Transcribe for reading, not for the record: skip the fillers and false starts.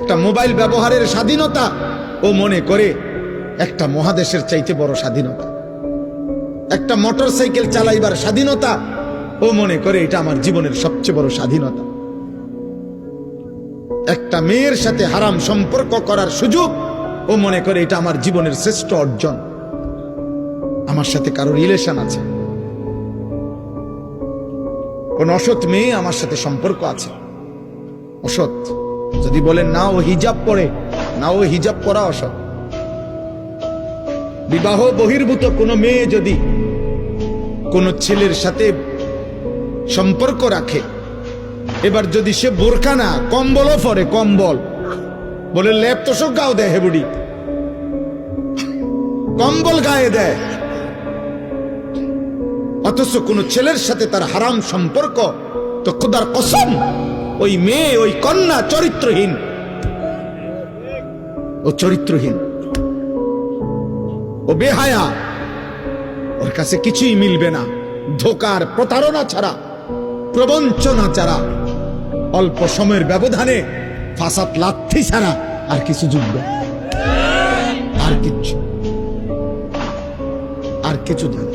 একটা মোবাইল ব্যবহারের স্বাধীনতা ও মনে করে একটা মহাদেশের চাইতে বড় স্বাধীনতা। একটা মোটরসাইকেল চালাইবার স্বাধীনতা ও মনে করে এটা আমার জীবনের সবচেয়ে বড় স্বাধীনতা। একটা মেয়ের সাথে হারাম সম্পর্ক করার সুযোগ ও মনে করে এটা আমার জীবনের শ্রেষ্ঠ অর্জন। আমার সাথে কারো রিলেশন আছে, কোন অসৎ মেয়ে আমার সাথে সম্পর্ক আছে, অসৎ, যদি বলেন না ও হিজাব পরে, না ও হিজাব পরা অসৎ। বিবাহ বহির্ভূত কোনো মেয়ে যদি কোন ছেলের সাথে সম্পর্ক রাখে, এবার যদি সে বোরকা না কম্বলও পরে, কম্বল বলে লেপ তো সব গাও দেয়, হেবুডি কম্বল গায়ে দেয়, অথচ কোন ছেলের সাথে তার হারাম সম্পর্ক, তো খোদার কসম ওই মেয়ে, ওই কন্যা চরিত্রহীন, ও চরিত্রহীন, ও বেহায়া, ওর কাছে কিছুই মিলবে না ধোকার প্রতারণা ছাড়া, প্রবঞ্চনা ছাড়া, অল্প সময়ের ব্যবধানে ফাসাদ লাথি ছাড়া আর কিছু জুটবে, আর কিছু জানে।